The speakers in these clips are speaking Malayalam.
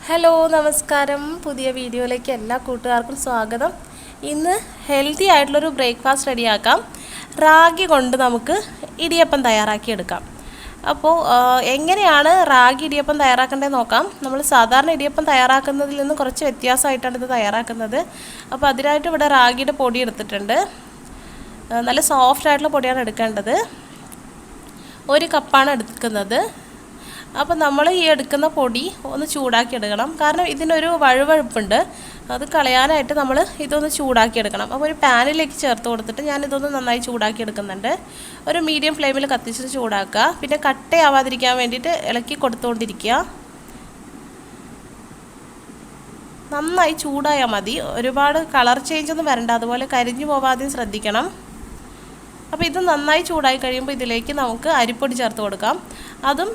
ഹലോ നമസ്കാരം. പുതിയ വീഡിയോയിലേക്ക് എല്ലാ കൂട്ടുകാർക്കും സ്വാഗതം. ഇന്ന് ഹെൽത്തി ആയിട്ടുള്ളൊരു ബ്രേക്ക്ഫാസ്റ്റ് റെഡിയാക്കാം. റാഗി കൊണ്ട് നമുക്ക് ഇടിയപ്പം തയ്യാറാക്കിയെടുക്കാം. അപ്പോൾ എങ്ങനെയാണ് റാഗി ഇടിയപ്പം തയ്യാറാക്കേണ്ടത് നോക്കാം. നമ്മൾ സാധാരണ ഇടിയപ്പം തയ്യാറാക്കുന്നതിൽ നിന്ന് കുറച്ച് വ്യത്യാസമായിട്ടാണ് ഇത് തയ്യാറാക്കുന്നത്. അപ്പോൾ അതിനായിട്ട് ഇവിടെ റാഗിയുടെ പൊടി എടുത്തിട്ടുണ്ട്. നല്ല സോഫ്റ്റ് ആയിട്ടുള്ള പൊടിയാണ് എടുക്കേണ്ടത്. 1 കപ്പാണ് എടുക്കുന്നത്. അപ്പോൾ നമ്മൾ ഈ എടുക്കുന്ന പൊടി ഒന്ന് ചൂടാക്കി എടുക്കണം. കാരണം ഇതിനൊരു വഴുവഴുപ്പുണ്ട്, അത് കളയാനായിട്ട് നമ്മൾ ഇതൊന്ന് ചൂടാക്കി എടുക്കണം. അപ്പോൾ ഒരു പാനിലേക്ക് ചേർത്ത് കൊടുത്തിട്ട് ഞാനിതൊന്ന് നന്നായി ചൂടാക്കി എടുക്കുന്നുണ്ട്. ഒരു മീഡിയം ഫ്ലെയിമിൽ കത്തിച്ചിട്ട് ചൂടാക്കുക. പിന്നെ കട്ടയാവാതിരിക്കാൻ വേണ്ടിയിട്ട് ഇളക്കി കൊടുത്തുകൊണ്ടിരിക്കുക. നന്നായി ചൂടായാൽ മതി, ഒരുപാട് കളർ ചേഞ്ച് ഒന്നും വരണ്ട, അതുപോലെ കരിഞ്ഞു പോവാതെയും ശ്രദ്ധിക്കണം. അപ്പോൾ ഇത് നന്നായി ചൂടായി കഴിയുമ്പോൾ ഇതിലേക്ക് നമുക്ക് അരിപ്പൊടി ചേർത്ത് കൊടുക്കാം. അതും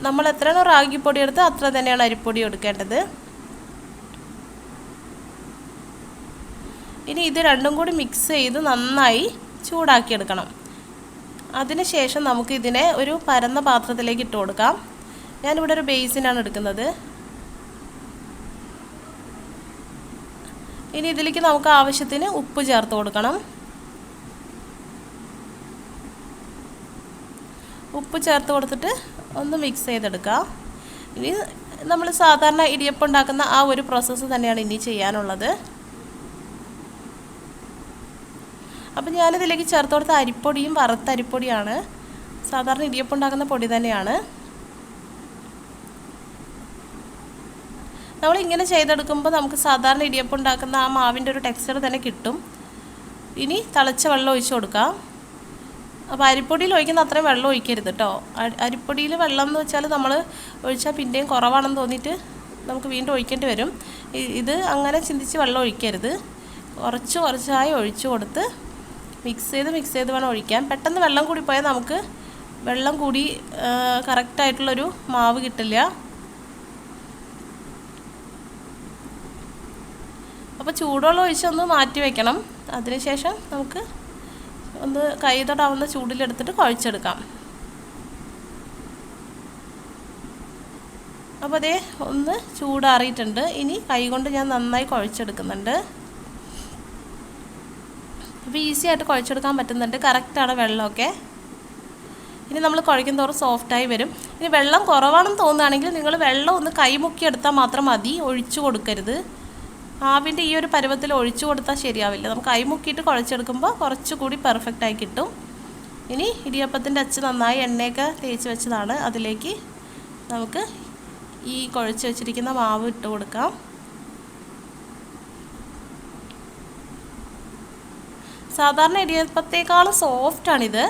നമ്മൾ എത്രയാണോ റാഗിപ്പൊടി എടുത്ത് അത്ര തന്നെയാണ് അരിപ്പൊടി എടുക്കേണ്ടത്. ഇനി ഇത് രണ്ടും കൂടി മിക്സ് ചെയ്ത് നന്നായി ചൂടാക്കിയെടുക്കണം. അതിനുശേഷം നമുക്ക് ഇതിനെ ഒരു പരന്ന പാത്രത്തിലേക്ക് ഇട്ട് കൊടുക്കാം. ഞാനിവിടെ ഒരു ബേസിനാണ് എടുക്കുന്നത്. ഇനി ഇതിലേക്ക് നമുക്ക് ആവശ്യത്തിന് ഉപ്പ് ചേർത്ത് കൊടുക്കണം. ഉപ്പ് ചേർത്ത് കൊടുത്തിട്ട് ഒന്ന് മിക്സ് ചെയ്തെടുക്കുക. ഇനി നമ്മൾ സാധാരണ ഇടിയപ്പം ഉണ്ടാക്കുന്ന ആ ഒരു പ്രോസസ്സ് തന്നെയാണ് ഇനി ചെയ്യാനുള്ളത്. അപ്പം ഞാനിതിലേക്ക് ചേർത്ത് കൊടുത്ത അരിപ്പൊടിയും വറുത്ത അരിപ്പൊടിയാണ്. സാധാരണ ഇടിയപ്പം ഉണ്ടാക്കുന്ന പൊടി തന്നെയാണ്. നമ്മളിങ്ങനെ ചെയ്തെടുക്കുമ്പോൾ നമുക്ക് സാധാരണ ഇടിയപ്പം ഉണ്ടാക്കുന്ന ആ മാവിൻ്റെ ഒരു ടെക്സ്ചർ തന്നെ കിട്ടും. ഇനി തിളച്ച വെള്ളം ഒഴിച്ച് കൊടുക്കാം. അപ്പോൾ അരിപ്പൊടിയിൽ ഒഴിക്കുന്ന അത്രയും വെള്ളം ഒഴിക്കരുത് കേട്ടോ. അരിപ്പൊടിയിൽ വെള്ളം എന്ന് വെച്ചാൽ നമ്മൾ ഒഴിച്ചാൽ പിന്നെയും കുറവാണെന്ന് തോന്നിയിട്ട് നമുക്ക് വീണ്ടും ഒഴിക്കേണ്ടി വരും. ഇത് അങ്ങനെ ചിന്തിച്ച് വെള്ളം ഒഴിക്കരുത്. കുറച്ചായി ഒഴിച്ചു കൊടുത്ത് മിക്സ് ചെയ്ത് വേണം ഒഴിക്കാൻ. പെട്ടെന്ന് വെള്ളം കൂടി പോയാൽ നമുക്ക് വെള്ളം കൂടി കറക്റ്റായിട്ടുള്ളൊരു മാവ് കിട്ടില്ല. അപ്പോൾ ചൂടുവെള്ളം ഒഴിച്ചൊന്ന് മാറ്റി വയ്ക്കണം. അതിനുശേഷം നമുക്ക് ഒന്ന് കൈ തൊടാവുന്ന ചൂടിലെടുത്തിട്ട് കുഴച്ചെടുക്കാം. അപ്പോൾ അതേ ഒന്ന് ചൂടാറിയിട്ടുണ്ട്. ഇനി കൈ കൊണ്ട് ഞാൻ നന്നായി കുഴച്ചെടുക്കുന്നുണ്ട്. അപ്പോൾ ഈസി ആയിട്ട് കുഴച്ചെടുക്കാൻ പറ്റുന്നുണ്ട്. കറക്റ്റാണ് വെള്ളമൊക്കെ. ഇനി നമ്മൾ കുഴക്കും തോറും സോഫ്റ്റായി വരും. ഇനി വെള്ളം കുറവാണെന്ന് തോന്നുകയാണെങ്കിൽ നിങ്ങൾ വെള്ളം ഒന്ന് കൈ മുക്കിയെടുത്താൽ മാത്രം മതി, ഒഴിച്ചു കൊടുക്കരുത്. മാവിൻ്റെ ഈ ഒരു പരുവത്തിൽ ഒഴിച്ചു കൊടുത്താൽ ശരിയാവില്ല. നമുക്ക് കൈ മുക്കിയിട്ട് കുഴച്ചെടുക്കുമ്പോൾ കുറച്ചുകൂടി പെർഫെക്റ്റായി കിട്ടും. ഇനി ഇടിയപ്പത്തിൻ്റെ അച്ച് നന്നായി എണ്ണയൊക്കെ തേച്ച് വെച്ചതാണ്. അതിലേക്ക് നമുക്ക് ഈ കുഴച്ച് വെച്ചിരിക്കുന്ന മാവ് ഇട്ട് കൊടുക്കാം. സാധാരണ ഇടിയപ്പത്തേക്കാളും സോഫ്റ്റാണിത്.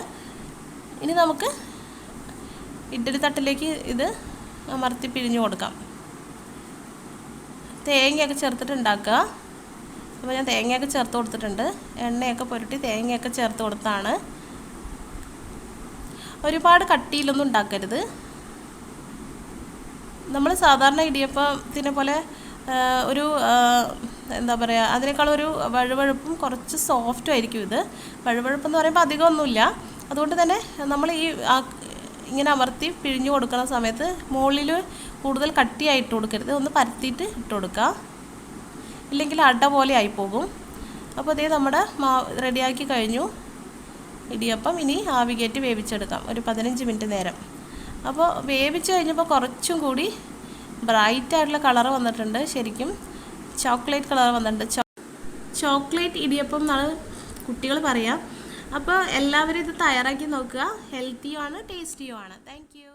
ഇനി നമുക്ക് ഇഡ്ഡലി തട്ടിലേക്ക് ഇത് അമർത്തി പിഴിഞ്ഞു കൊടുക്കാം. തേങ്ങയൊക്കെ ചേർത്തിട്ട് ഉണ്ടാക്കുക. അപ്പോൾ ഞാൻ തേങ്ങയൊക്കെ ചേർത്ത് കൊടുത്തിട്ടുണ്ട്. എണ്ണയൊക്കെ പുരട്ടി തേങ്ങയൊക്കെ ചേർത്ത് കൊടുത്താണ്. ഒരുപാട് കട്ടിയിലൊന്നും ഉണ്ടാക്കരുത്. നമ്മൾ സാധാരണ ഇടിയപ്പത്തിനെ പോലെ ഒരു എന്താ പറയുക, അതിനേക്കാളൊരു വഴുവഴുപ്പും കുറച്ച് സോഫ്റ്റും ആയിരിക്കും ഇത്. വഴുവഴുപ്പെന്ന് പറയുമ്പോൾ അധികമൊന്നുമില്ല. അതുകൊണ്ട് തന്നെ നമ്മൾ ഈ ഇങ്ങനെ അമർത്തി പിഴിഞ്ഞു കൊടുക്കുന്ന സമയത്ത് മുകളിൽ കൂടുതൽ കട്ടിയായിട്ട് കൊടുക്കരുത്, ഒന്ന് പരത്തിയിട്ട് ഇട്ട് കൊടുക്കുക. ഇല്ലെങ്കിൽ അട പോലെ ആയിപ്പോകും. അപ്പോൾ അതേ നമ്മുടെ റെഡിയാക്കി കഴിഞ്ഞു ഇടിയപ്പം. ഇനി ആവി കയറ്റി വേവിച്ചെടുക്കാം ഒരു 15 മിനിറ്റ് നേരം. അപ്പോൾ വേവിച്ച് കഴിഞ്ഞപ്പോൾ കുറച്ചും കൂടി ബ്രൈറ്റായിട്ടുള്ള കളർ വന്നിട്ടുണ്ട്. ശരിക്കും ചോക്ലേറ്റ് കളർ വന്നിട്ടുണ്ട്. ചോക്ലേറ്റ് ഇടിയപ്പം എന്നാണ് കുട്ടികൾ പറയുക. അപ്പോൾ എല്ലാവരും ഇത് തയ്യാറാക്കി നോക്കുക. ഹെൽത്തിയുമാണ്, ടേസ്റ്റിയുമാണ്. Thank U.